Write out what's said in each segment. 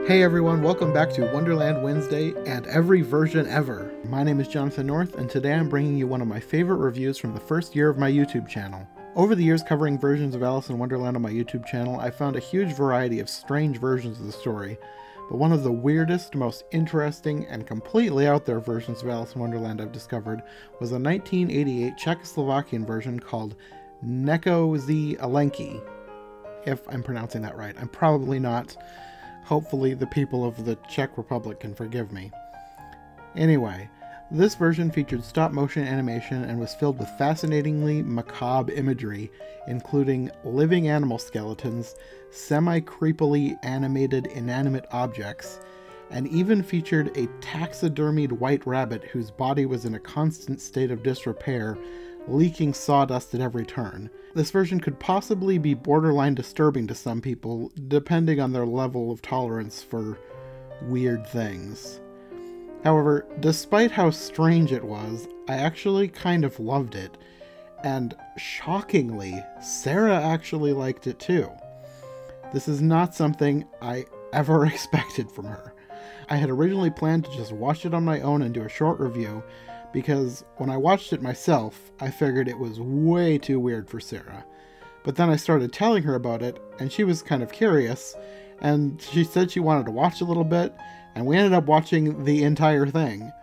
Hey everyone, welcome back to Wonderland Wednesday and every version ever. My name is Jonathan North, and today I'm bringing you one of my favorite reviews from the first year of my YouTube channel. Over the years covering versions of Alice in Wonderland on my YouTube channel, I found a huge variety of strange versions of the story, but one of the weirdest, most interesting, and completely out there versions of Alice in Wonderland I've discovered was a 1988 Czechoslovakian version called Něco, Alenky. If I'm pronouncing that right. I'm probably not. Hopefully the people of the Czech Republic can forgive me. Anyway, this version featured stop-motion animation and was filled with fascinatingly macabre imagery, including living animal skeletons, semi-creepily animated inanimate objects, and even featured a taxidermied white rabbit whose body was in a constant state of disrepair, leaking sawdust at every turn. This version could possibly be borderline disturbing to some people, depending on their level of tolerance for weird things. However, despite how strange it was, I actually kind of loved it, and shockingly, Sarah actually liked it too. This is not something I ever expected from her. I had originally planned to just watch it on my own and do a short review, because when I watched it myself, I figured it was way too weird for Sarah. But then I started telling her about it, and she was kind of curious, and she said she wanted to watch a little bit, and we ended up watching the entire thing.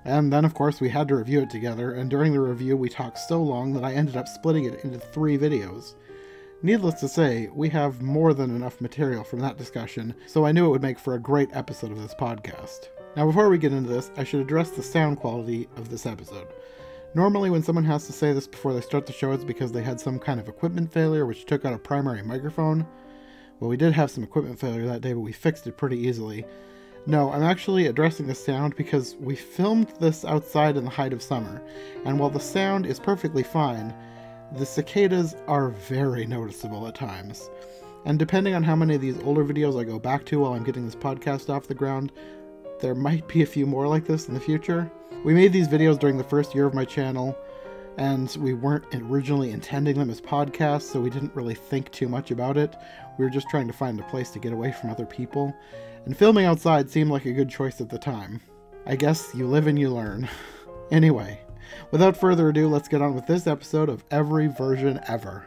And then, of course, we had to review it together, and during the review we talked so long that I ended up splitting it into 3 videos. Needless to say, we have more than enough material from that discussion, so I knew it would make for a great episode of this podcast. Now before we get into this, I should address the sound quality of this episode. Normally when someone has to say this before they start the show, it's because they had some kind of equipment failure which took out a primary microphone. Well, we did have some equipment failure that day, but we fixed it pretty easily. No, I'm actually addressing the sound because we filmed this outside in the height of summer, and while the sound is perfectly fine, the cicadas are very noticeable at times. And depending on how many of these older videos I go back to while I'm getting this podcast off the ground, there might be a few more like this in the future. We made these videos during the first year of my channel, and we weren't originally intending them as podcasts, so we didn't really think too much about it. We were just trying to find a place to get away from other people, and filming outside seemed like a good choice at the time. I guess you live and you learn. Anyway, without further ado, let's get on with this episode of Every Version Ever.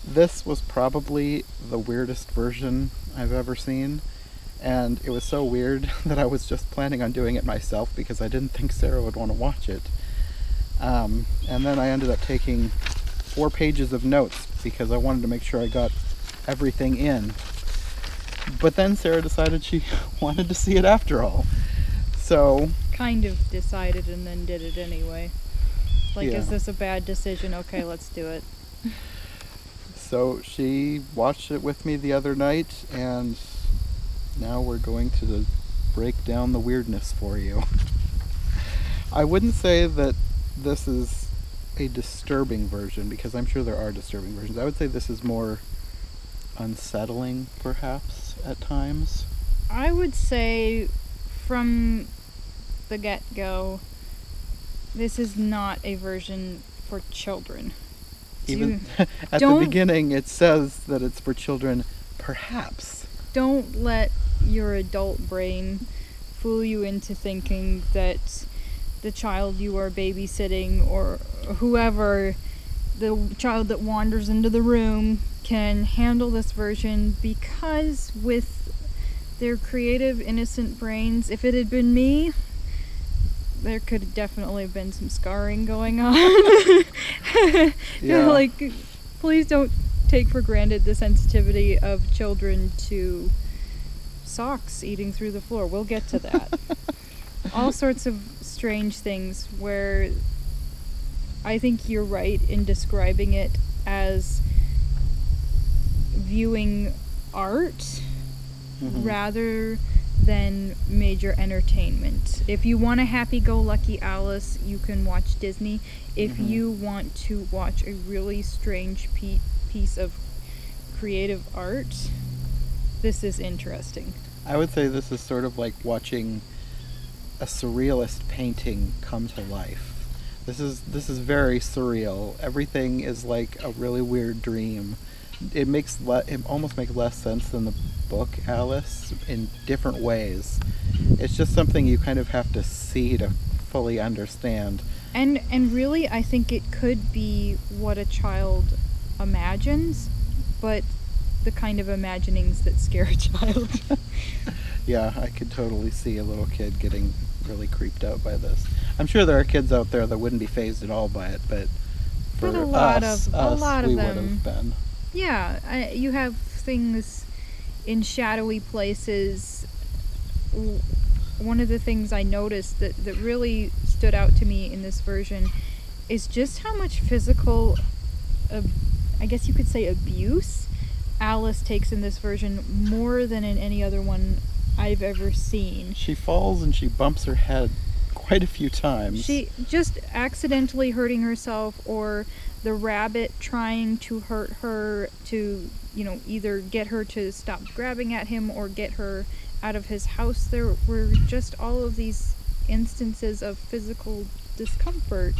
This was probably the weirdest version I've ever seen, and it was so weird that I was just planning on doing it myself because I didn't think Sarah would want to watch it. And then I ended up taking 4 pages of notes because I wanted to make sure I got everything in. But then Sarah decided she wanted to see it after all. So... kind of decided and then did it anyway. Like, yeah. Is this a bad decision? Okay, let's do it. So she watched it with me the other night, and now we're going to break down the weirdness for you. I wouldn't say that this is a disturbing version, because I'm sure there are disturbing versions. I would say this is more unsettling, perhaps, at times. I would say from the get-go, this is not a version for children. Even at the beginning, it says that it's for children, perhaps. Don't let your adult brain fool you into thinking that the child you are babysitting or whoever, the child that wanders into the room, can handle this version, because with their creative, innocent brains, if it had been me, there could definitely have been some scarring going on. Yeah. Like, please don't take for granted the sensitivity of children to socks eating through the floor. We'll get to that. All sorts of strange things where I think you're right in describing it as viewing art rather than major entertainment. If you want a happy-go-lucky Alice, you can watch Disney. If you want to watch a really strange piece of creative art, this is interesting. I would say this is sort of like watching a surrealist painting come to life. This is very surreal. Everything is like a really weird dream. it almost makes less sense than the book Alice in different ways. It's just something you kind of have to see to fully understand. And really, I think it could be what a child imagines, but the kind of imaginings that scare a child. Yeah, I could totally see a little kid getting really creeped out by this. I'm sure there are kids out there that wouldn't be fazed at all by it, but for a lot us, of we them would have been. Yeah, you have things in shadowy places. One of the things I noticed that really stood out to me in this version is just how much physical, I guess you could say, abuse Alice takes in this version, more than in any other one I've ever seen. She falls and she bumps her head quite a few times. She just accidentally hurting herself, or the rabbit trying to hurt her to, either get her to stop grabbing at him or get her out of his house. There were just all of these instances of physical discomfort,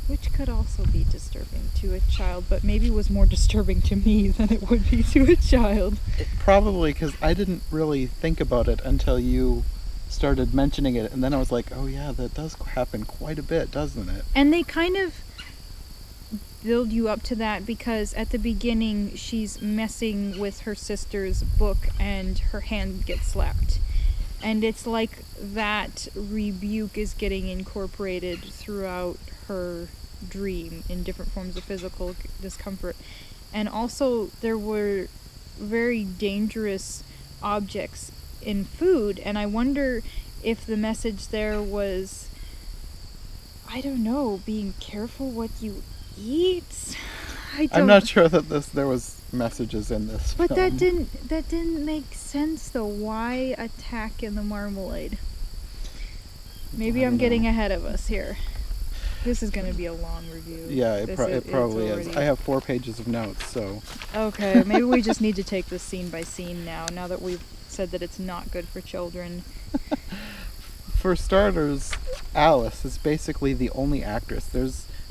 which could also be disturbing to a child, but maybe was more disturbing to me than it would be to a child. Probably, because I didn't really think about it until you started mentioning it, and then I was like, oh yeah, that does happen quite a bit, doesn't it? And they kind of build you up to that, because at the beginning she's messing with her sister's book and her hand gets slapped. And it's like that rebuke is getting incorporated throughout her dream in different forms of physical discomfort. And also there were very dangerous objects in food, and I wonder if the message there was, I don't know, being careful what you eat. I'm not sure that there was messages in this but film. that didn't make sense though. Why attack in the marmalade? Maybe I'm getting ahead of us here. This is going to be a long review. Yeah, it probably is. I have 4 pages of notes, so... Okay, maybe we just need to take this scene by scene now that we've said that it's not good for children. For starters, Alice is basically the only actress.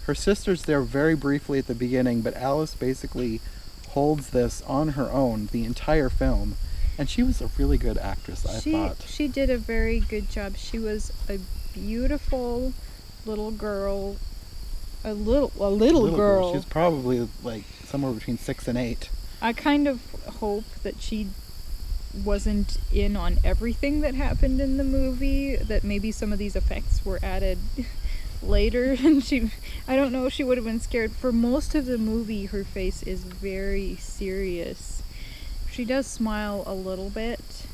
Her sister's there very briefly at the beginning, but Alice basically holds this on her own the entire film. And she was a really good actress, I thought. She did a very good job. She was a beautiful little girl. A little girl. She was probably like somewhere between 6 and 8. I kind of hope that she wasn't in on everything that happened in the movie, that maybe some of these effects were added later, and I don't know if she would have been scared. For most of the movie, her face is very serious. She does smile a little bit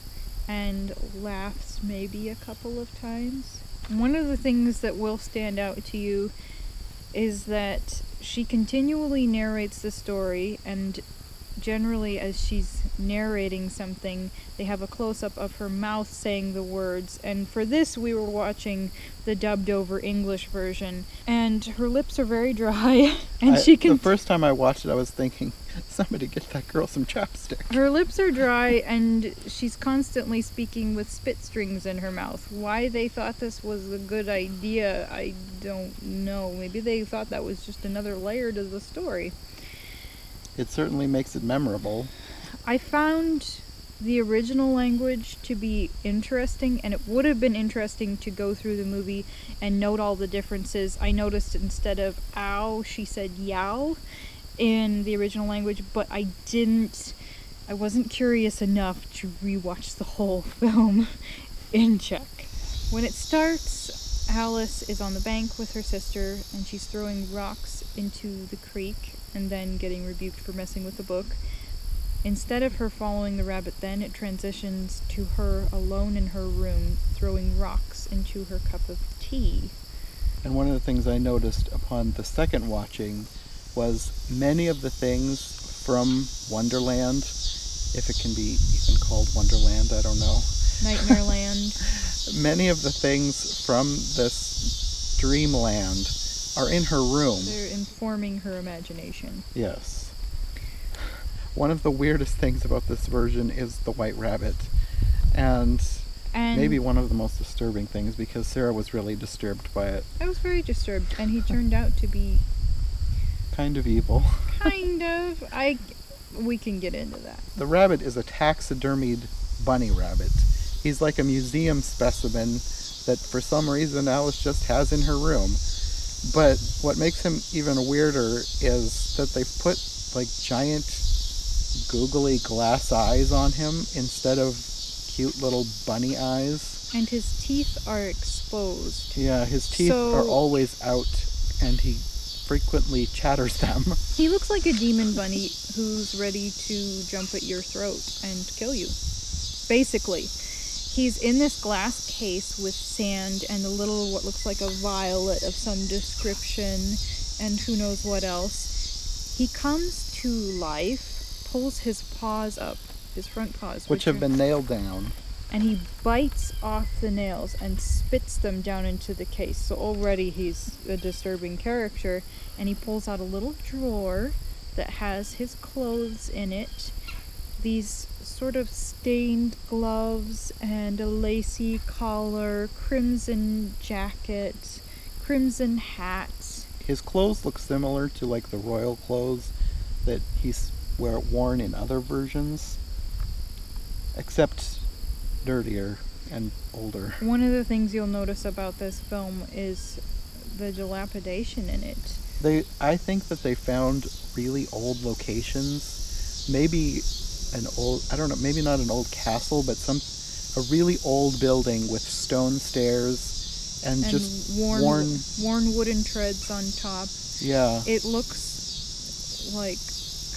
and laughs maybe a couple of times. One of the things that will stand out to you is that she continually narrates the story, and generally as she's narrating something, they have a close-up of her mouth saying the words. And for this, we were watching the dubbed over English version, and her lips are very dry. And the first time I watched it, I was thinking, somebody get that girl some chapstick. Her lips are dry, and she's constantly speaking with spit strings in her mouth. Why they thought this was a good idea, I don't know. Maybe they thought that was just another layer to the story. It certainly makes it memorable. I found the original language to be interesting, and it would have been interesting to go through the movie and note all the differences. I noticed instead of ow, she said yow in the original language, but I wasn't curious enough to rewatch the whole film in Czech. When it starts, Alice is on the bank with her sister, and she's throwing rocks into the creek and then getting rebuked for messing with the book. Instead of her following the rabbit, then it transitions to her alone in her room, throwing rocks into her cup of tea. And one of the things I noticed upon the second watching was many of the things from Wonderland, if it can be even called Wonderland, I don't know. Nightmare Land. Many of the things from this dreamland are in her room. They're informing her imagination. Yes. One of the weirdest things about this version is the white rabbit. And maybe one of the most disturbing things, because Sarah was really disturbed by it. I was very disturbed, and he turned out to be... kind of evil. Kind of. We can get into that. The rabbit is a taxidermied bunny rabbit. He's like a museum specimen that for some reason Alice just has in her room. But what makes him even weirder is that they've put like giant googly glass eyes on him instead of cute little bunny eyes. And his teeth are exposed. Yeah, his teeth are always out, and he frequently chatters them. He looks like a demon bunny who's ready to jump at your throat and kill you. Basically, he's in this glass case with sand and a little what looks like a violet of some description and who knows what else. He comes to life, pulls his paws up, his front paws, which have been nailed down. And he bites off the nails and spits them down into the case. So already he's a disturbing character. And he pulls out a little drawer that has his clothes in it. These sort of stained gloves and a lacy collar, crimson jacket, crimson hat. His clothes look similar to like the royal clothes that he's worn in other versions, except dirtier and older. One of the things you'll notice about this film is the dilapidation in it. I think that they found really old locations. Maybe an old, I don't know, maybe not an old castle, but a really old building with stone stairs and just worn wooden treads on top. Yeah. It looks like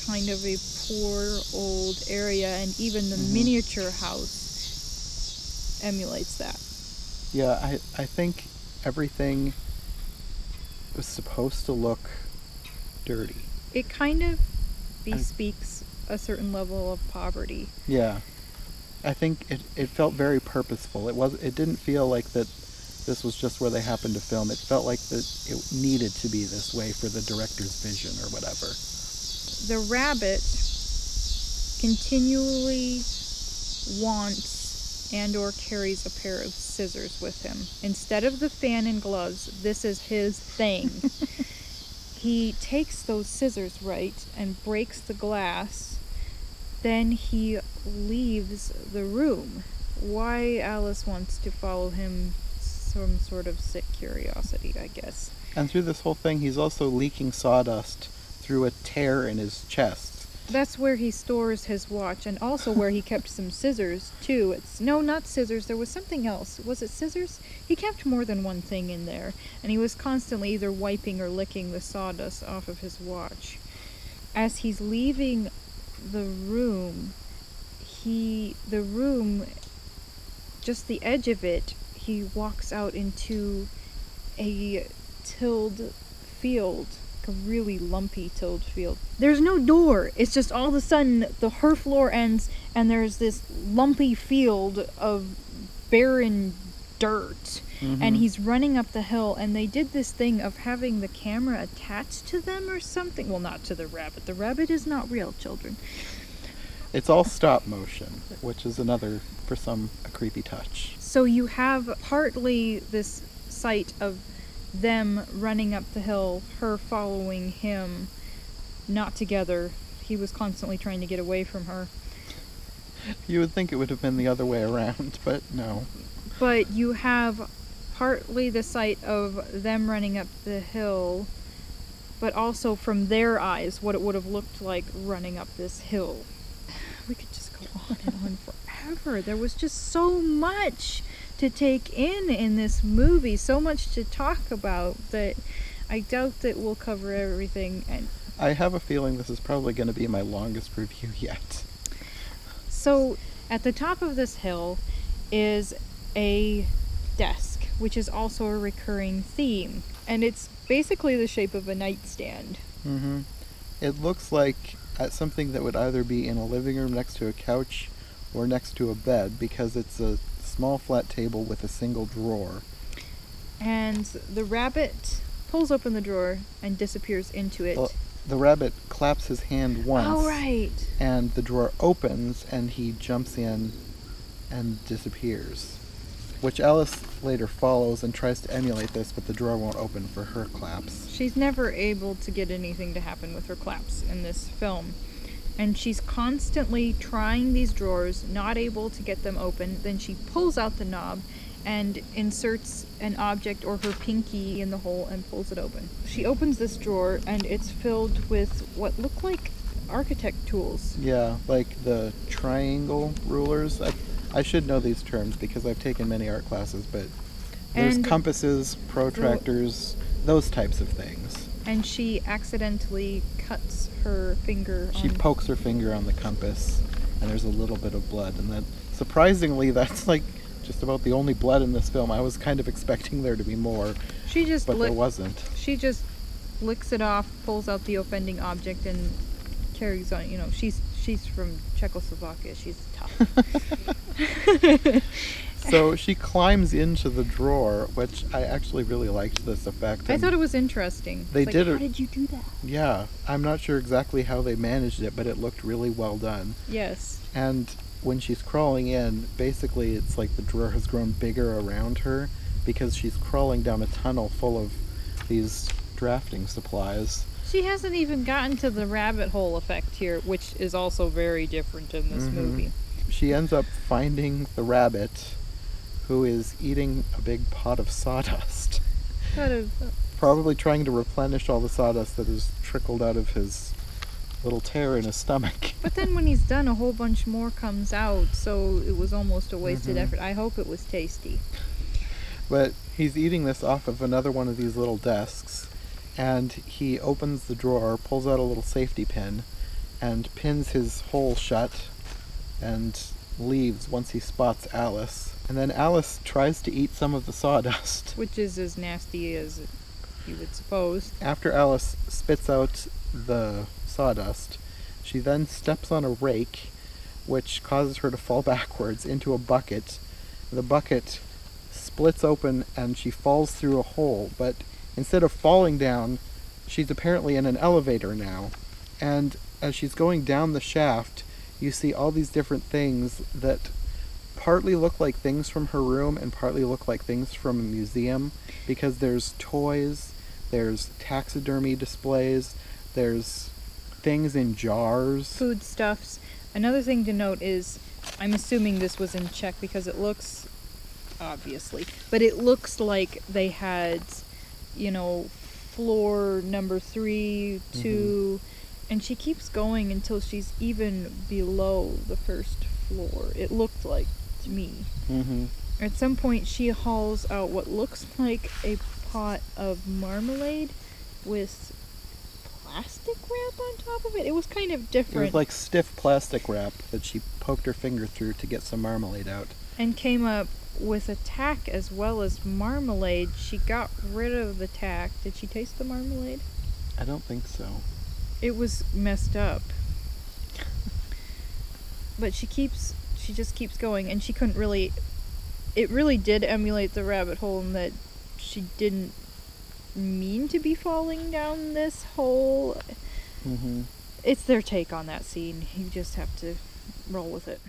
kind of a poor old area, and even the miniature house emulates that. Yeah, I think everything was supposed to look dirty. It kind of bespeaks a certain level of poverty. Yeah. I think it felt very purposeful. It didn't feel like that this was just where they happened to film. It felt like that it needed to be this way for the director's vision or whatever. The rabbit continually wants and or carries a pair of scissors with him. Instead of the fan and gloves, this is his thing. He takes those scissors, right, and breaks the glass. Then he leaves the room. Why Alice wants to follow him, some sort of sick curiosity, I guess. And through this whole thing, he's also leaking sawdust through a tear in his chest. That's where he stores his watch, and also where he kept some scissors, too. No, not scissors. There was something else. Was it scissors? He kept more than one thing in there, and he was constantly either wiping or licking the sawdust off of his watch. As he's leaving the room, just the edge of it, he walks out into a tilled field. A really lumpy tilled field. There's no door. It's just all of a sudden her floor ends and there's this lumpy field of barren dirt. And he's running up the hill, and they did this thing of having the camera attached to them or something. Well, not to the rabbit. The rabbit is not real, children. It's all stop motion, which is another, for some, a creepy touch. So you have partly this sight of them running up the hill, her following him, not together. He was constantly trying to get away from her. You would think it would have been the other way around, but no. But you have partly the sight of them running up the hill, but also from their eyes, what it would have looked like running up this hill. We could just go on and on forever. There was just so much to take in this movie, so much to talk about that I doubt that we'll cover everything. And I have a feeling this is probably going to be my longest review yet. So at the top of this hill is a desk, which is also a recurring theme, and it's basically the shape of a nightstand. It looks like something that would either be in a living room next to a couch or next to a bed, because it's a small flat table with a single drawer. And the rabbit pulls open the drawer and disappears into it. The rabbit claps his hand once. Oh, right. And the drawer opens, and he jumps in and disappears. Which Alice later follows and tries to emulate this, but the drawer won't open for her claps. She's never able to get anything to happen with her claps in this film. And she's constantly trying these drawers, not able to get them open. Then she pulls out the knob and inserts an object or her pinky in the hole and pulls it open. She opens this drawer and it's filled with what look like architect tools. Yeah, like the triangle rulers. I should know these terms because I've taken many art classes, but there's And compasses, protractors, those types of things. And she accidentally cuts her finger She on... pokes her finger on the compass, and there's a little bit of blood. And then, surprisingly, that's like just about the only blood in this film. I was kind of expecting there to be more, but there wasn't. She just licks it off, pulls out the offending object, and carries on. You know, she's from Czechoslovakia. She's tough. So she climbs into the drawer, which I actually really liked this effect. I thought it was interesting. They It's did like, it. how did you do that? Yeah, I'm not sure exactly how they managed it, but it looked really well done. Yes. And when she's crawling in, basically it's like the drawer has grown bigger around her because she's crawling down a tunnel full of these drafting supplies. She hasn't even gotten to the rabbit hole effect here, which is also very different in this movie. She ends up finding the rabbit, who is eating a big pot of sawdust. Probably trying to replenish all the sawdust that has trickled out of his little tear in his stomach. But then when he's done, a whole bunch more comes out, so it was almost a wasted effort. I hope it was tasty. But he's eating this off of another one of these little desks, and he opens the drawer, pulls out a little safety pin, and pins his hole shut, and leaves once he spots Alice. And then Alice tries to eat some of the sawdust. Which is as nasty as you would suppose. After Alice spits out the sawdust, she then steps on a rake, which causes her to fall backwards into a bucket. The bucket splits open and she falls through a hole, but instead of falling down, she's apparently in an elevator now. And as she's going down the shaft, you see all these different things that partly look like things from her room and partly look like things from a museum, because there's toys, there's taxidermy displays, there's things in jars. Foodstuffs. Another thing to note is, I'm assuming this was in Czech because it looks, obviously, but it looks like they had, you know, floor number 3, 2, and she keeps going until she's even below the first floor. It looked like to me. At some point she hauls out what looks like a pot of marmalade with plastic wrap on top of it. It was kind of different. It was like stiff plastic wrap that she poked her finger through to get some marmalade out. And came up with a tack as well as marmalade. She got rid of the tack. Did she taste the marmalade? I don't think so. It was messed up. But she just keeps going, and she couldn't really... It really did emulate the rabbit hole in that she didn't mean to be falling down this hole. It's their take on that scene. You just have to roll with it.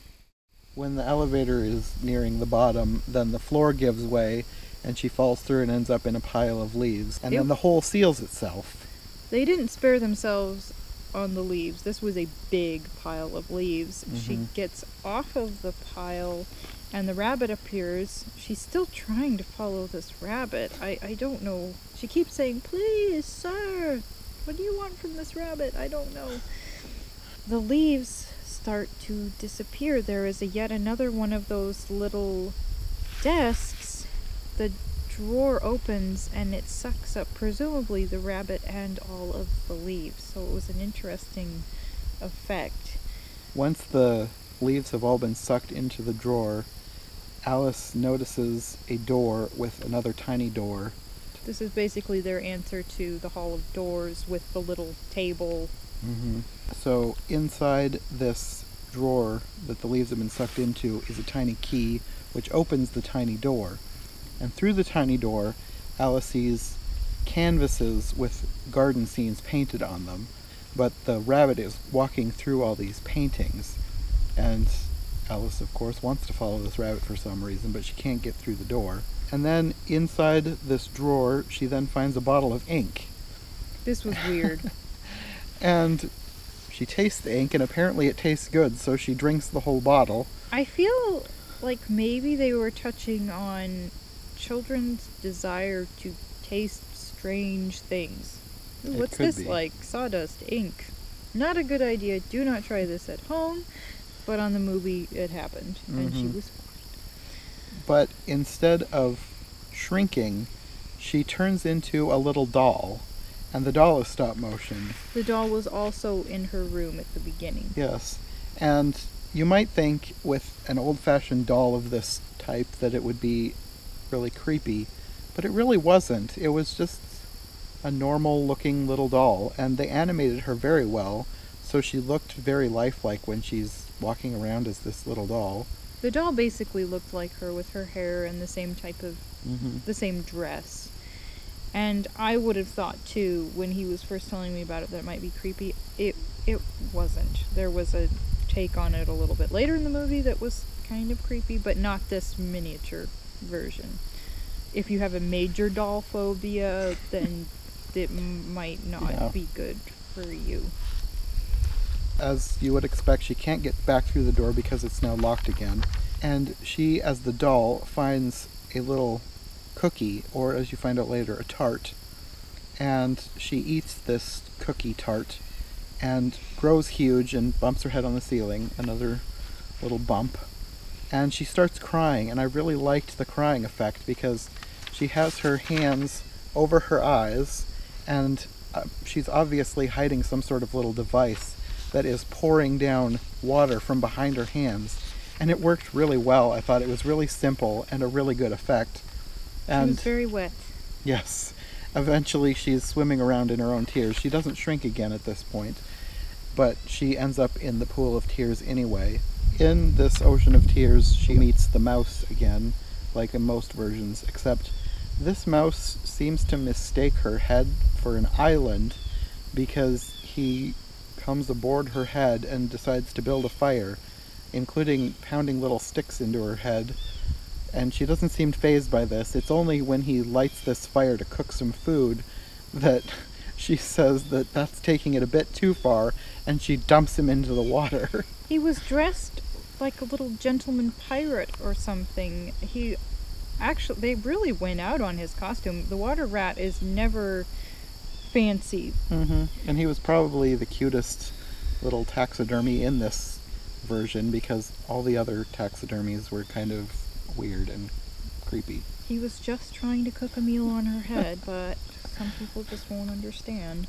When the elevator is nearing the bottom, then the floor gives way, and she falls through and ends up in a pile of leaves. And then the hole seals itself. They didn't spare themselves on the leaves. This was a big pile of leaves. She gets off of the pile, and the rabbit appears. She's still trying to follow this rabbit. I don't know. She keeps saying, "Please, sir, what do you want from this rabbit?" I don't know. The leaves start to disappear. There is yet another one of those little desks. The drawer opens and it sucks up presumably the rabbit and all of the leaves. So it was an interesting effect. Once the leaves have all been sucked into the drawer, Alice notices a door with another tiny door. This is basically their answer to the Hall of Doors with the little table. So inside this drawer that the leaves have been sucked into is a tiny key which opens the tiny door. And through the tiny door, Alice sees canvases with garden scenes painted on them. But the rabbit is walking through all these paintings. And Alice, of course, wants to follow this rabbit for some reason, but she can't get through the door. And then inside this drawer, she then finds a bottle of ink. This was weird. And She tastes the ink, and apparently it tastes good, so she drinks the whole bottle. I feel like maybe they were touching on children's desire to taste strange things. Ooh, what's this be. like? Sawdust, ink. Not a good idea. Do not try this at home. But on the movie, it happened, and she was fine. But instead of shrinking, she turns into a little doll, and the doll is stop motion. The doll was also in her room at the beginning. Yes, and you might think with an old-fashioned doll of this type that it would be really creepy, but it really wasn't. It was just a normal-looking little doll, and they animated her very well, so she looked very lifelike when she's walking around as this little doll. The doll basically looked like her with her hair and the same type of, the same dress. And I would have thought too, when he was first telling me about it, that it might be creepy. It wasn't. There was a take on it a little bit later in the movie that was kind of creepy, but not this miniature version. If you have a major doll phobia, then it might not be good for you. As you would expect, she can't get back through the door because it's now locked again. And she, as the doll, finds a little cookie, or as you find out later, a tart. And she eats this cookie tart and grows huge and bumps her head on the ceiling, another little bump. And she starts crying, and I really liked the crying effect because she has her hands over her eyes, and she's obviously hiding some sort of little device that is pouring down water from behind her hands. And it worked really well. I thought it was really simple and a really good effect. And she was very wet. Yes. Eventually she's swimming around in her own tears. She doesn't shrink again at this point, but she ends up in the pool of tears anyway. In this ocean of tears, she meets the mouse again, like in most versions, except this mouse seems to mistake her head for an island because he comes aboard her head and decides to build a fire, including pounding little sticks into her head. And she doesn't seem fazed by this. It's only when he lights this fire to cook some food that she says that that's taking it a bit too far, and she dumps him into the water. He was dressed like a little gentleman pirate or something. They really went out on his costume. The water rat is never fancy. And he was probably the cutest little taxidermy in this version because all the other taxidermies were kind of weird and creepy. He was just trying to cook a meal on her head, but some people just won't understand.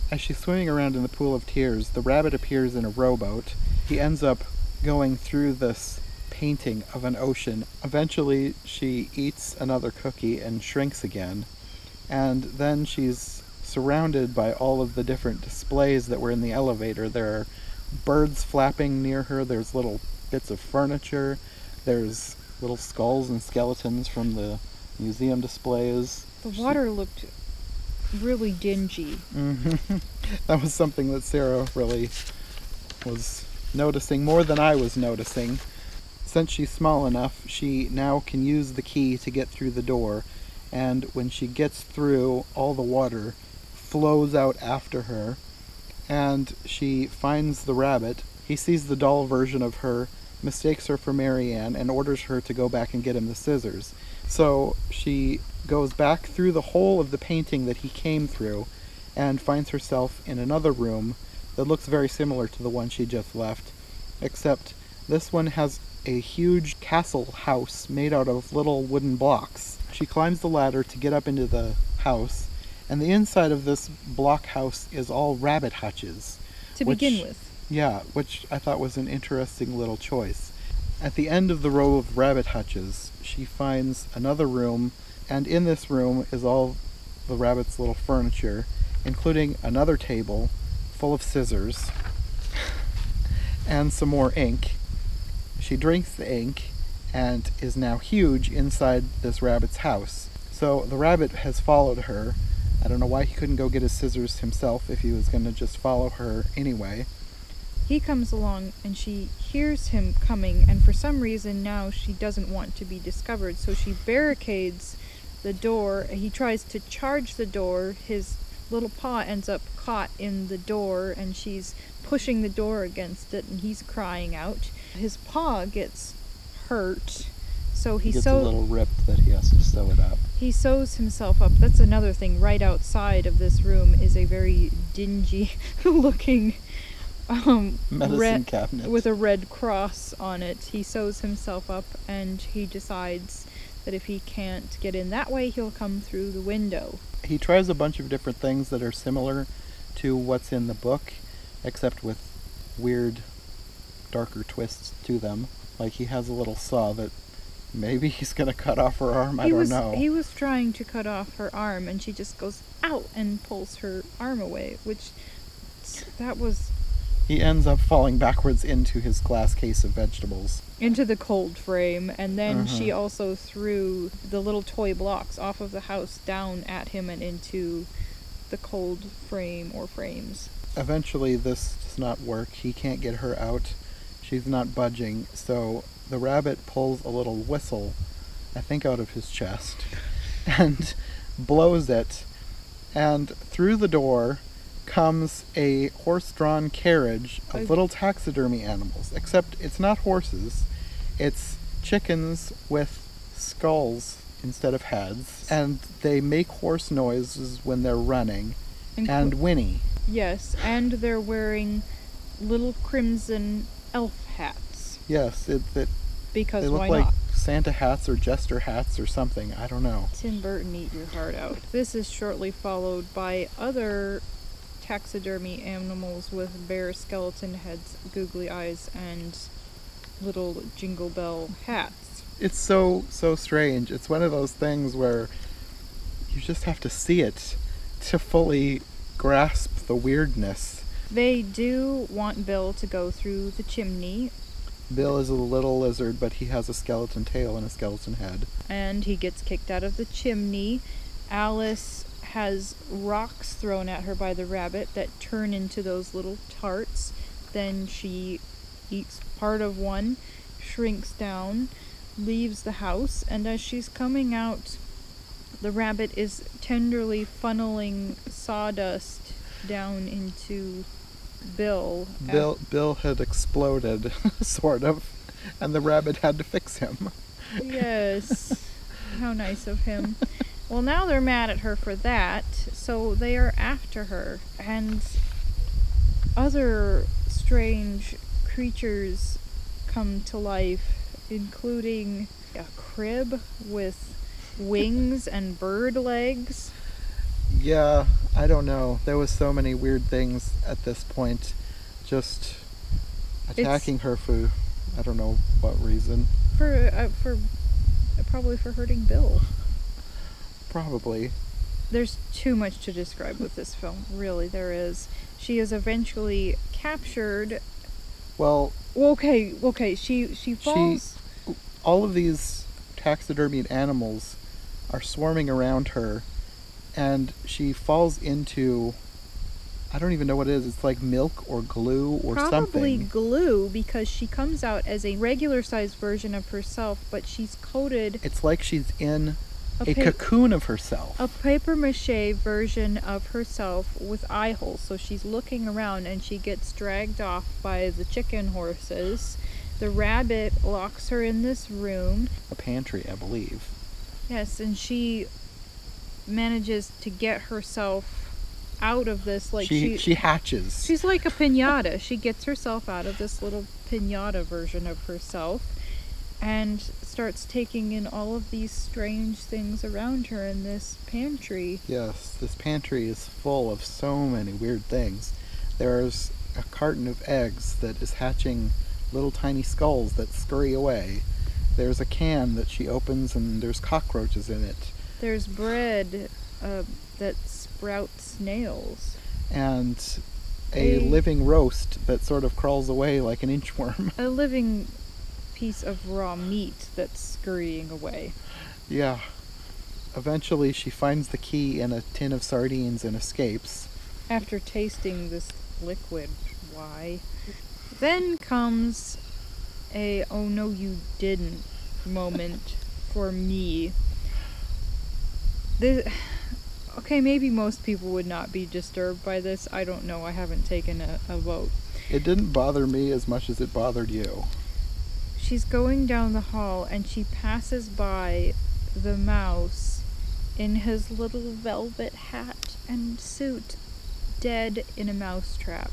As she's swimming around in the pool of tears, the rabbit appears in a rowboat. He ends up going through this painting of an ocean. Eventually, she eats another cookie and shrinks again. And then she's surrounded by all of the different displays that were in the elevator. There are birds flapping near her, there's little bits of furniture, there's little skulls and skeletons from the museum displays. The water looked really dingy. That was something that Sarah really was noticing more than I was noticing. Since she's small enough, she now can use the key to get through the door, and when she gets through, all the water flows out after her, and she finds the rabbit. He sees the doll version of her, mistakes her for Marianne, and orders her to go back and get him the scissors. So she goes back through the whole of the painting that he came through and finds herself in another room that looks very similar to the one she just left, except this one has a huge castle house made out of little wooden blocks. She climbs the ladder to get up into the house, and the inside of this block house is all rabbit hutches. To begin with. Yeah, which I thought was an interesting little choice. At the end of the row of rabbit hutches, she finds another room, and in this room is all the rabbit's little furniture, including another table full of scissors and some more ink. She drinks the ink and is now huge inside this rabbit's house. So the rabbit has followed her. I don't know why he couldn't go get his scissors himself if he was going to just follow her anyway. He comes along and she hears him coming, and for some reason now she doesn't want to be discovered, so she barricades the door. He tries to charge the door. His little paw ends up caught in the door, and she's pushing the door against it, and he's crying out. His paw gets hurt, so he gets a little ripped that he has to sew it up. He sews himself up. That's another thing. Right outside of this room is a very dingy looking medicine cabinet with a red cross on it. He sews himself up, and he decides that if he can't get in that way, he'll come through the window. He tries a bunch of different things that are similar to what's in the book, except with weird, darker twists to them. Like, he has a little saw that maybe he's gonna cut off her arm. I don't know. He was trying to cut off her arm, and she just goes, "Ow!" and pulls her arm away, which, that was... He ends up falling backwards into his glass case of vegetables. Into the cold frame, and then she also threw the little toy blocks off of the house down at him and into the cold frame or frames. Eventually this does not work. He can't get her out. She's not budging, so the rabbit pulls a little whistle, I think out of his chest, and blows it, and through the door comes a horse-drawn carriage of little taxidermy animals, except it's not horses, it's chickens with skulls instead of heads, and they make horse noises when they're running, and whinny. Yes, and they're wearing little crimson elf hats. Yes, because they look why like not? Santa hats or jester hats or something, I don't know. Tim Burton, eat your heart out. This is shortly followed by other taxidermy animals with bare skeleton heads, googly eyes, and little jingle bell hats. It's so strange. It's one of those things where you just have to see it to fully grasp the weirdness. They do want Bill to go through the chimney. Bill is a little lizard, but he has a skeleton tail and a skeleton head. And he gets kicked out of the chimney. Alice has rocks thrown at her by the rabbit that turn into those little tarts. Then she eats part of one, shrinks down, leaves the house, and as she's coming out, the rabbit is tenderly funneling sawdust down into Bill. Bill had exploded, sort of, and the rabbit had to fix him. Yes. How nice of him. Well, now they're mad at her for that, so they are after her, and other strange creatures come to life, including a crib with wings and bird legs. Yeah, I don't know. There was so many weird things at this point, just attacking her for I don't know what reason. Probably for hurting Bill. Probably. There's too much to describe with this film. Really, there is. She is eventually captured. Well, okay. She falls. All of these taxidermied animals are swarming around her, and she falls into, I don't even know what it is. It's like milk or glue or something. Probably glue, because she comes out as a regular-sized version of herself, but she's coated. It's like she's in a cocoon of herself. A papier-mâché version of herself with eye holes. So she's looking around, and she gets dragged off by the chicken horses. The rabbit locks her in this room. A pantry, I believe. Yes, and she manages to get herself out of this, like she hatches. She's like a piñata. She gets herself out of this little piñata version of herself and starts taking in all of these strange things around her in this pantry. Yes, this pantry is full of so many weird things. There's a carton of eggs that is hatching little tiny skulls that scurry away. There's a can that she opens and there's cockroaches in it. There's bread that sprouts snails. And a living roast that sort of crawls away like an inchworm. A living piece of raw meat that's scurrying away. Yeah. Eventually she finds the key in a tin of sardines and escapes. After tasting this liquid, why? Then comes a "oh no you didn't" moment for me. Okay, maybe most people would not be disturbed by this. I don't know. I haven't taken a vote. It didn't bother me as much as it bothered you. She's going down the hall and she passes by the mouse in his little velvet hat and suit, dead in a mousetrap.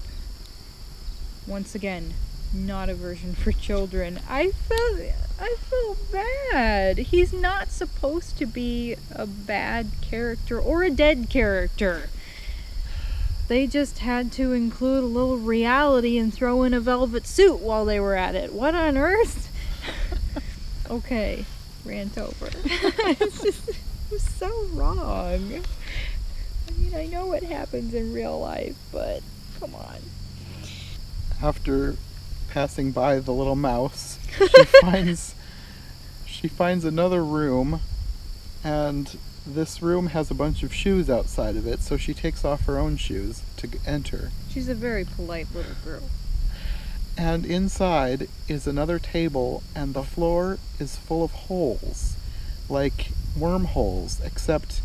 Once again, not a version for children. I felt bad. He's not supposed to be a bad character or a dead character. They just had to include a little reality and throw in a velvet suit while they were at it. What on earth? Okay, rant over. It was so wrong. I mean, I know what happens in real life, but come on. After passing by the little mouse, she finds another room, and this room has a bunch of shoes outside of it, so she takes off her own shoes to enter. She's a very polite little girl. And inside is another table, and the floor is full of holes, like wormholes, except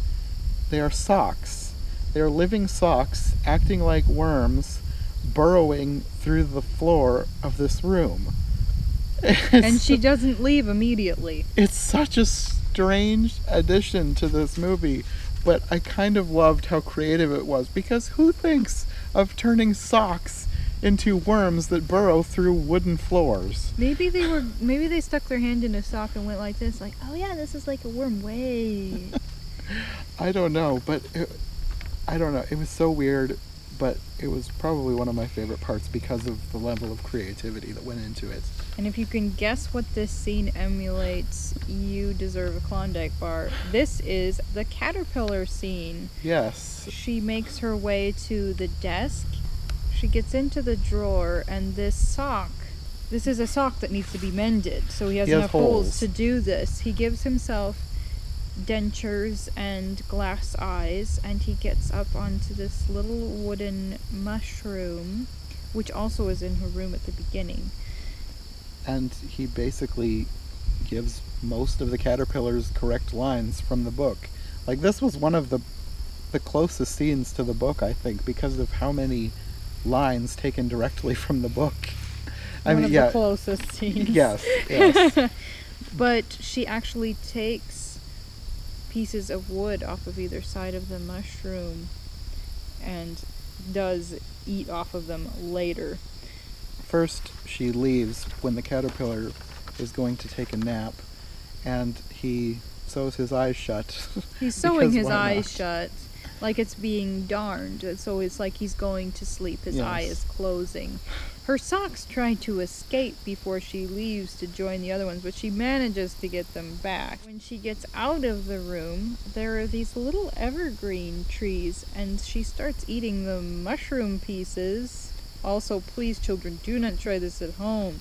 they are socks. They are living socks, acting like worms, burrowing through the floor of this room. And she doesn't leave immediately. It's such a strange addition to this movie, but I kind of loved how creative it was, because who thinks of turning socks into worms that burrow through wooden floors? Maybe they stuck their hand in a sock and went like this, like, oh yeah, this is like a worm. Wait. I don't know, I don't know. It was so weird, but it was probably one of my favorite parts because of the level of creativity that went into it. And if you can guess what this scene emulates, you deserve a Klondike bar. This is the caterpillar scene. Yes. She makes her way to the desk. She gets into the drawer, and this is a sock that needs to be mended, so he has enough holes to do this. He gives himself dentures and glass eyes, and he gets up onto this little wooden mushroom, which also is in her room at the beginning. And he basically gives most of the caterpillar's correct lines from the book. Like, this was one of the closest scenes to the book, I think, because of how many lines taken directly from the book. One of the closest scenes. Yes. But she actually takes pieces of wood off of either side of the mushroom and does eat off of them later. First, she leaves when the caterpillar is going to take a nap, and he sews his eyes shut. He's sewing his eyes shut, like it's being darned, so it's like he's going to sleep. His eye is closing. Her socks try to escape before she leaves to join the other ones, but she manages to get them back. When she gets out of the room, there are these little evergreen trees, and she starts eating the mushroom pieces. Also, please, children, do not try this at home.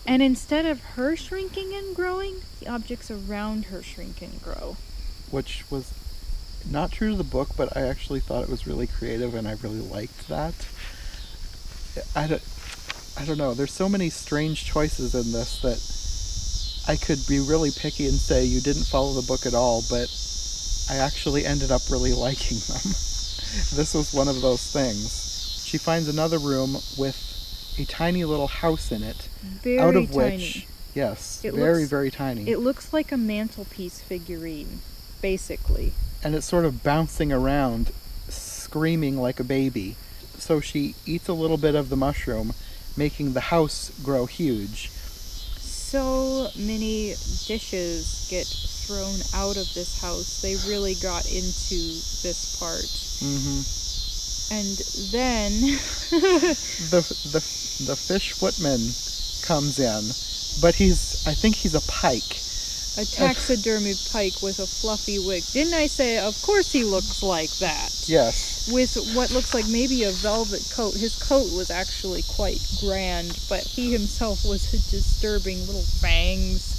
And instead of her shrinking and growing, the objects around her shrink and grow. Which was not true to the book, but I actually thought it was really creative, and I really liked that. I don't know. There's so many strange choices in this that I could be really picky and say you didn't follow the book at all, but I actually ended up really liking them. This was one of those things. She finds another room with a tiny little house in it, out of which, yes, very tiny. It looks like a mantelpiece figurine, basically. And it's sort of bouncing around, screaming like a baby. So she eats a little bit of the mushroom, making the house grow huge. So many dishes get thrown out of this house. They really got into this part. Mm-hmm. And then the fish footman comes in, but I think he's a pike. A taxidermied pike with a fluffy wig. Didn't I say, of course he looks like that? Yes. With what looks like maybe a velvet coat. His coat was actually quite grand, but he himself was a disturbing little fangs.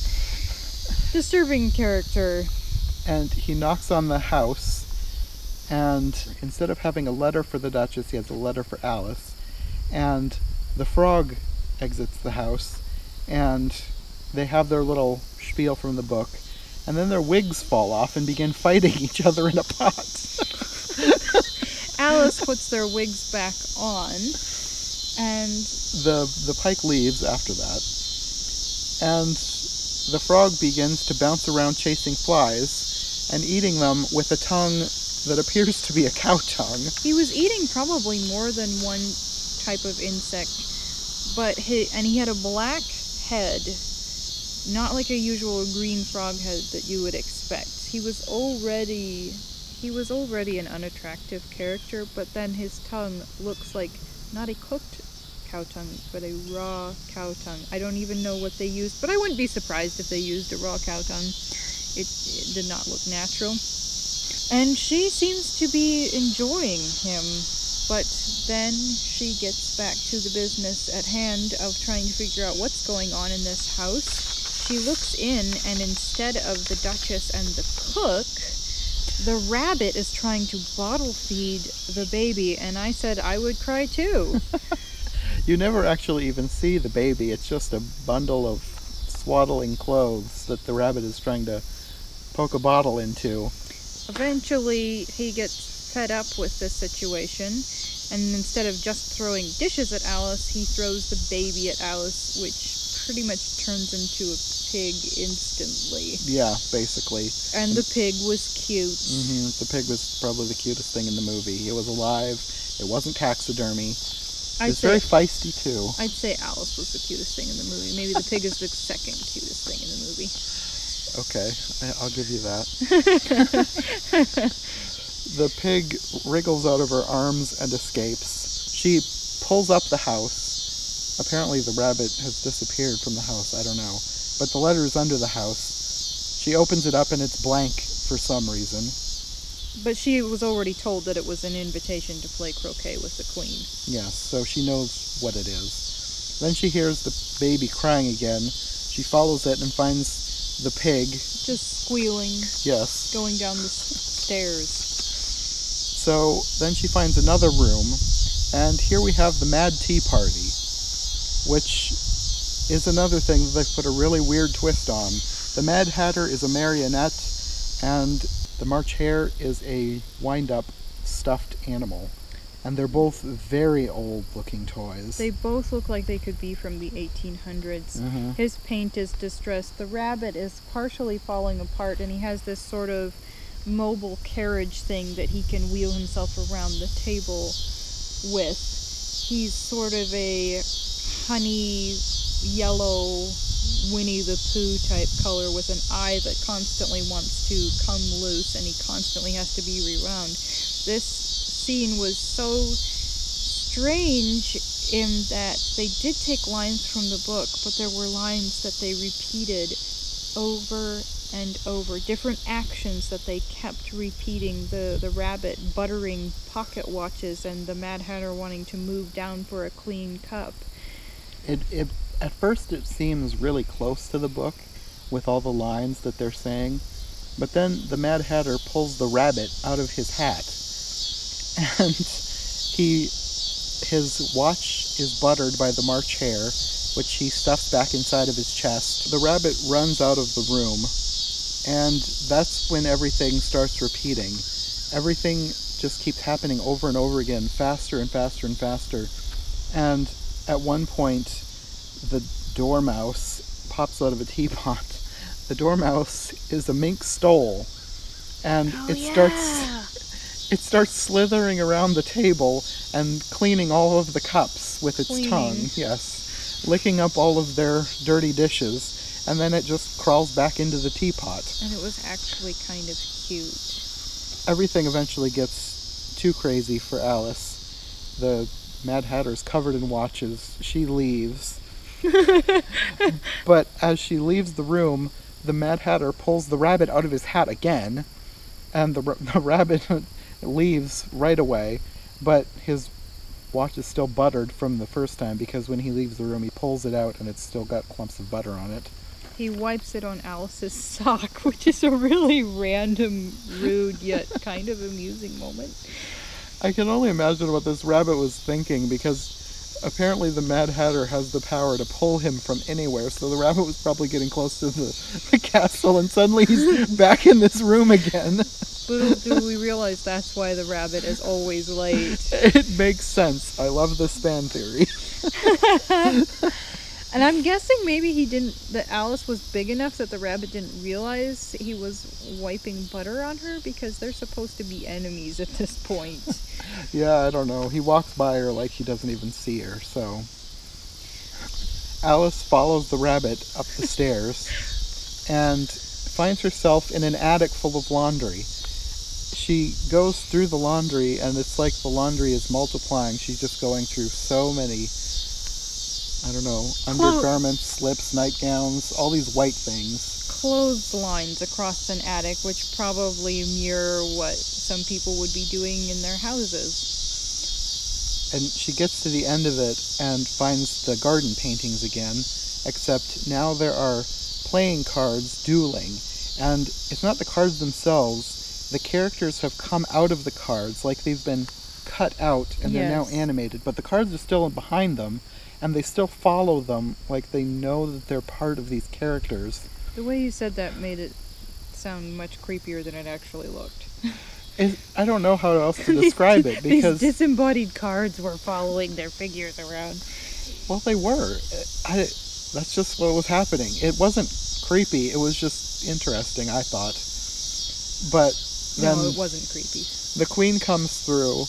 Disturbing character. And he knocks on the house, and instead of having a letter for the Duchess, he has a letter for Alice. And the frog exits the house, and they have their little spiel from the book, and then their wigs fall off and begin fighting each other in a pot. Alice puts their wigs back on, and the pike leaves after that, and the frog begins to bounce around chasing flies and eating them with a tongue that appears to be a cow tongue. he was eating probably more than one type of insect, but he had a black head, not like a usual green frog head that you would expect. He was already an unattractive character, but then his tongue looks like not a cooked cow tongue, but a raw cow tongue. I don't even know what they used, but I wouldn't be surprised if they used a raw cow tongue. It did not look natural. And she seems to be enjoying him, but then she gets back to the business at hand of trying to figure out what's going on in this house. She looks in, and instead of the Duchess and the cook, the rabbit is trying to bottle feed the baby, and I said I would cry too. You never actually even see the baby. It's just a bundle of swaddling clothes that the rabbit is trying to poke a bottle into. Eventually, he gets fed up with this situation, and instead of just throwing dishes at Alice, he throws the baby at Alice, which pretty much turns into a pig instantly. Yeah, basically. And the pig was cute. The pig was probably the cutest thing in the movie. It was alive. It wasn't taxidermy. It was very feisty, too. I'd say Alice was the cutest thing in the movie. Maybe the pig is the second cutest thing in the movie. Okay, I'll give you that. The pig wriggles out of her arms and escapes. She pulls up the house. Apparently the rabbit has disappeared from the house, I don't know. But the letter is under the house. She opens it up and it's blank for some reason. But she was already told that it was an invitation to play croquet with the queen. Yes, so she knows what it is. Then she hears the baby crying again. She follows it and finds the pig. Just squealing. Yes. Going down the stairs. So then she finds another room, and here we have the Mad Tea Party, which is another thing that they've put a really weird twist on. The Mad Hatter is a marionette, and the March Hare is a wind-up stuffed animal. And they're both very old-looking toys. They both look like they could be from the 1800s. Mm-hmm. His paint is distressed. The rabbit is partially falling apart, and he has this sort of mobile carriage thing that he can wheel himself around the table with. He's sort of a honey yellow Winnie the Pooh type color with an eye that constantly wants to come loose, and he constantly has to be rewound. This scene was so strange in that they did take lines from the book, but there were lines that they repeated over and over, different actions that they kept repeating. The rabbit buttering pocket watches, and the Mad Hatter wanting to move down for a clean cup. At first it seems really close to the book with all the lines that they're saying, but then the Mad Hatter pulls the rabbit out of his hat, and his watch is buttered by the March Hare, which he stuffs back inside of his chest. The rabbit runs out of the room, and that's when everything starts repeating. Everything just keeps happening over and over again, faster and faster and faster. And at one point, the dormouse pops out of a teapot. The dormouse is a mink stole, and it starts slithering around the table and cleaning all of the cups with its tongue. Yes, licking up all of their dirty dishes, and then it just crawls back into the teapot. And it was actually kind of cute. Everything eventually gets too crazy for Alice. The Mad Hatter's covered in watches. She leaves. But as she leaves the room, the Mad Hatter pulls the rabbit out of his hat again, and the rabbit leaves right away, but his watch is still buttered from the first time, because when he leaves the room he pulls it out and it's still got clumps of butter on it. He wipes it on Alice's sock, which is a really random, rude, yet kind of amusing moment. I can only imagine what this rabbit was thinking, because Apparently the Mad Hatter has the power to pull him from anywhere, so the rabbit was probably getting close to the castle, and suddenly he's back in this room again. Little do we realize that's why the rabbit is always late. It makes sense. I love this fan theory. And I'm guessing maybe that Alice was big enough that the rabbit didn't realize he was wiping butter on her, because they're supposed to be enemies at this point. Yeah, I don't know. He walks by her like he doesn't even see her, so... Alice follows the rabbit up the stairs and finds herself in an attic full of laundry. She goes through the laundry, and it's like the laundry is multiplying. She's just going through so many, I don't know, undergarments, slips, nightgowns, all these white things. Clotheslines across an attic, which probably mirror what some people would be doing in their houses. And she gets to the end of it and finds the garden paintings again, except now there are playing cards dueling. And it's not the cards themselves. The characters have come out of the cards, like they've been cut out and they're now animated. But the cards are still behind them, and they still follow them like they know that they're part of these characters. The way you said that made it sound much creepier than it actually looked. I don't know how else to describe it, because... These disembodied cards were following their figures around. Well, they were. That's just what was happening. It wasn't creepy, it was just interesting, I thought. But then... No, it wasn't creepy. The queen comes through,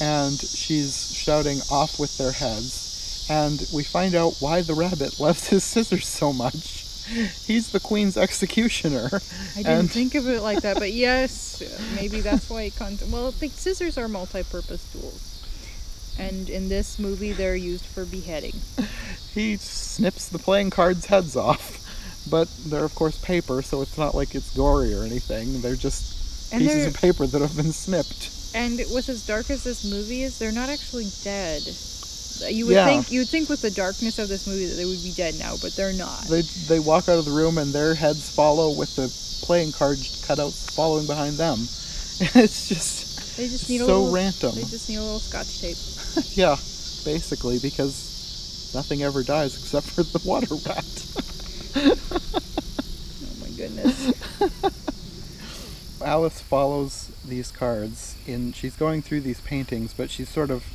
and she's shouting, "Off with their heads." And we find out why the rabbit loves his scissors so much. He's the queen's executioner. I didn't think of it like that, but yes, maybe that's why well, the scissors are multi-purpose tools. And in this movie, they're used for beheading. He snips the playing cards' heads off. But they're, of course, paper, so it's not like it's gory or anything. They're just pieces of paper that have been snipped. And with as dark as this movie is, they're not actually dead. You would think with the darkness of this movie that they would be dead now, but they're not. They walk out of the room and their heads follow with the playing card cutouts following behind them. It's just need random. They just need a little Scotch tape. Yeah, basically, because nothing ever dies except for the water rat. Oh my goodness. Alice follows these cards. She's going through these paintings, but she's sort of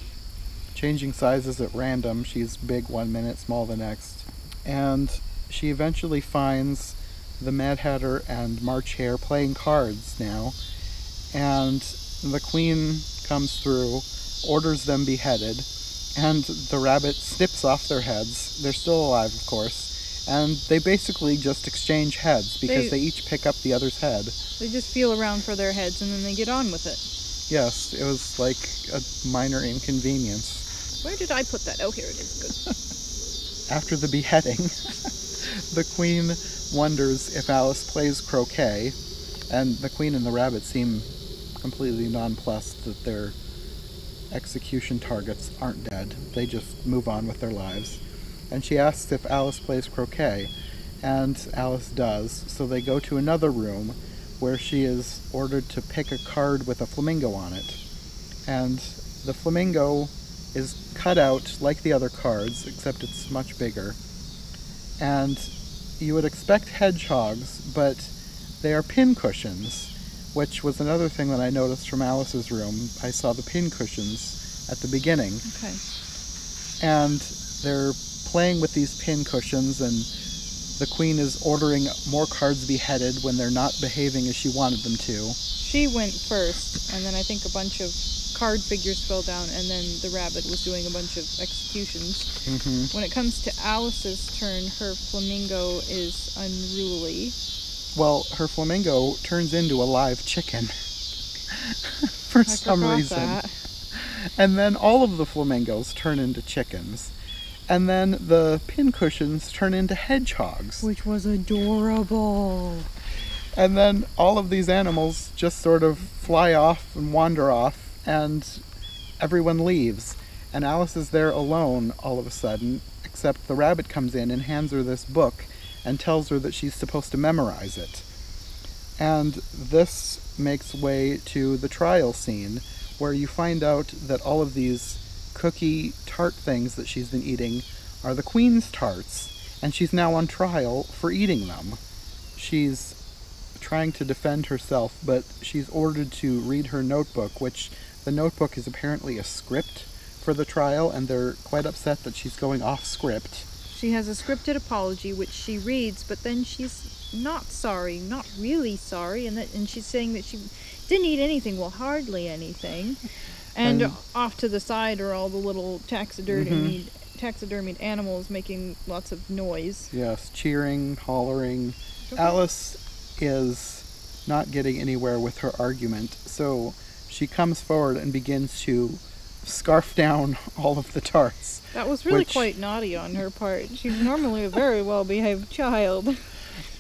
changing sizes at random. She's big one minute, small the next. And she eventually finds the Mad Hatter and March Hare playing cards now. And the queen comes through, orders them beheaded, and the rabbit snips off their heads. They're still alive, of course. And they basically just exchange heads, because they each pick up the other's head. They just feel around for their heads, and then they get on with it. Yes, it was like a minor inconvenience. Where did I put that? Oh, here it is. Good. After the beheading, the queen wonders if Alice plays croquet, and the queen and the rabbit seem completely nonplussed that their execution targets aren't dead. They just move on with their lives. And she asks if Alice plays croquet, and Alice does. So they go to another room where she is ordered to pick a card with a flamingo on it. And the flamingo is cut out like the other cards, except it's much bigger. And you would expect hedgehogs, but they are pincushions, which was another thing that I noticed from Alice's room. I saw the pincushions at the beginning. Okay. And they're playing with these pincushions, and the queen is ordering more cards beheaded when they're not behaving as she wanted them to. She went first, and then I think a bunch of card figures fell down, and then the rabbit was doing a bunch of executions. Mm-hmm. When it comes to Alice's turn, her flamingo is unruly. Well, her flamingo turns into a live chicken for some reason. That. And then all of the flamingos turn into chickens. And then the pincushions turn into hedgehogs. Which was adorable. And then all of these animals just sort of fly off and wander off, and everyone leaves. And Alice is there alone all of a sudden, except the rabbit comes in and hands her this book and tells her that she's supposed to memorize it. And this makes way to the trial scene, where you find out that all of these cookie tart things that she's been eating are the Queen's tarts, and she's now on trial for eating them. She's trying to defend herself, but she's ordered to read her notebook, which the notebook is apparently a script for the trial, and they're quite upset that she's going off script. She has a scripted apology, which she reads, but then she's not sorry, not really sorry, and she's saying that she didn't eat anything, well, hardly anything. And off to the side are all the little taxidermied animals making lots of noise. Yes, cheering, hollering. Okay. Alice is not getting anywhere with her argument, so she comes forward and begins to scarf down all of the tarts. That was really quite naughty on her part. She's normally a very well-behaved child.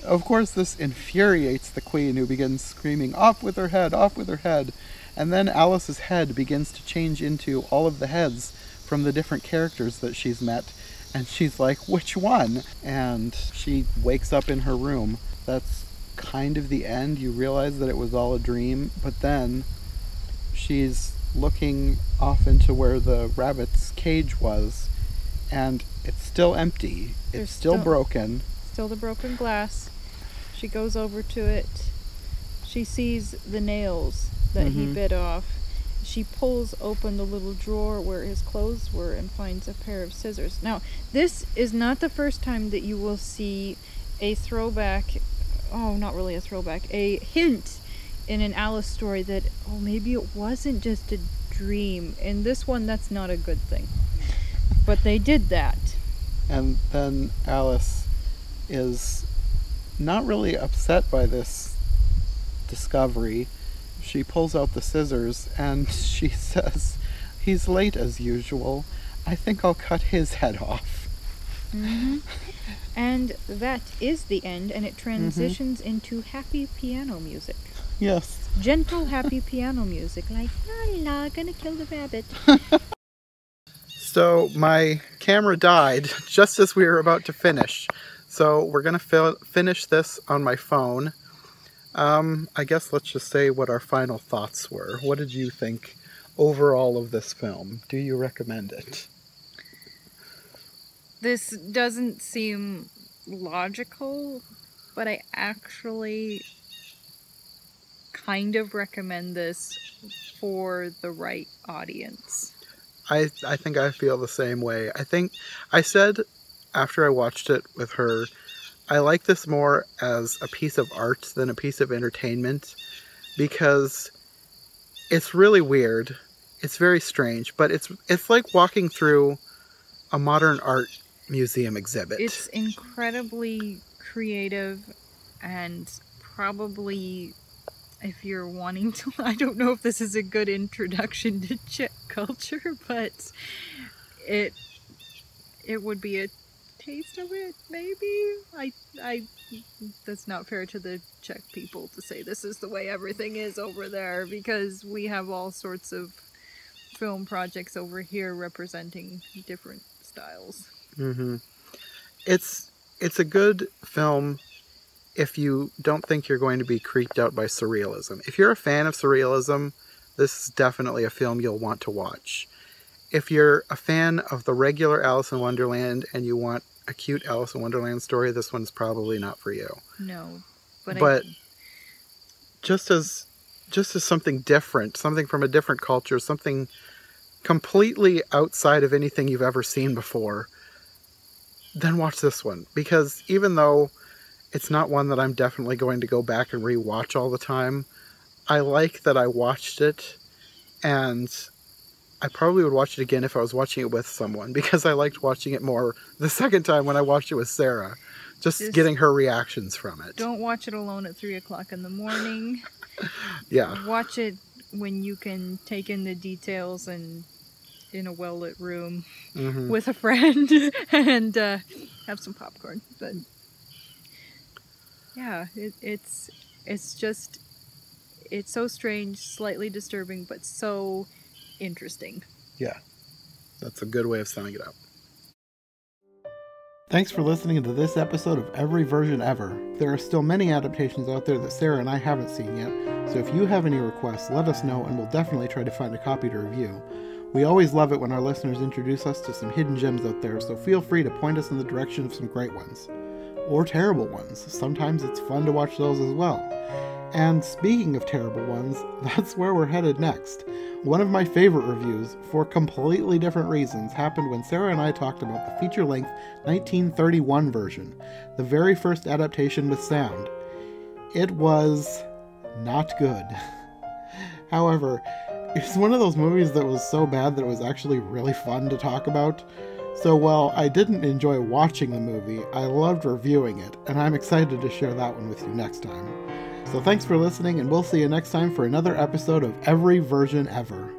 Of course, this infuriates the Queen, who begins screaming, "Off with her head! Off with her head!" And then Alice's head begins to change into all of the heads from the different characters that she's met. And she's like, "Which one?" And she wakes up in her room. That's kind of the end. You realize that it was all a dream, but then she's looking off into where the rabbit's cage was, and it's still empty. It's still broken. Still the broken glass. She goes over to it. She sees the nails that he bit off. She pulls open the little drawer where his clothes were and finds a pair of scissors. Now, this is not the first time that you will see a throwback, not really a throwback, a hint in an Alice story that, maybe it wasn't just a dream. In this one, that's not a good thing. But they did that. And then Alice is not really upset by this discovery. She pulls out the scissors and she says, "He's late as usual. I think I'll cut his head off." And that is the end, and it transitions into happy piano music. Yes. Gentle, happy piano music, like, la la, gonna kill the rabbit. So my camera died just as we were about to finish. So we're going to finish this on my phone. I guess let's just say what our final thoughts were. What did you think overall of this film? Do you recommend it? This doesn't seem logical, but I actually kind of recommend this for the right audience. I think I feel the same way. I think I said after I watched it with her, I like this more as a piece of art than a piece of entertainment, because it's really weird. It's very strange, but it's like walking through a modern art museum exhibit. It's incredibly creative, and probably, if you're wanting to, I don't know if this is a good introduction to Czech culture, but it would be a taste of it, maybe. That's not fair to the Czech people to say this is the way everything is over there, because we have all sorts of film projects over here representing different styles. It's a good film if you don't think you're going to be creeped out by surrealism. If you're a fan of surrealism, this is definitely a film you'll want to watch. If you're a fan of the regular Alice in Wonderland and you want a cute Alice in Wonderland story, this one's probably not for you. No, but just as something different, something from a different culture, something completely outside of anything you've ever seen before, then watch this one. Because even though it's not one that I'm definitely going to go back and rewatch all the time, I like that I watched it, and I probably would watch it again if I was watching it with someone, because I liked watching it more the second time when I watched it with Sarah. Just getting her reactions from it. Don't watch it alone at 3 o'clock in the morning. Yeah. Watch it when you can take in the details and in a well-lit room with a friend and have some popcorn. But yeah, it's so strange, slightly disturbing, but so interesting. Yeah, that's a good way of summing it up. Thanks for listening to this episode of Every Version Ever. There are still many adaptations out there that Sarah and I haven't seen yet, so if you have any requests, let us know and we'll definitely try to find a copy to review. We always love it when our listeners introduce us to some hidden gems out there, so feel free to point us in the direction of some great ones. Or terrible ones. Sometimes it's fun to watch those as well. And speaking of terrible ones, that's where we're headed next. One of my favorite reviews, for completely different reasons, happened when Sarah and I talked about the feature-length 1931 version, the very first adaptation with sound. It was not good. However, it's one of those movies that was so bad that it was actually really fun to talk about. So while I didn't enjoy watching the movie, I loved reviewing it, and I'm excited to share that one with you next time. So thanks for listening, and we'll see you next time for another episode of Every Version Ever.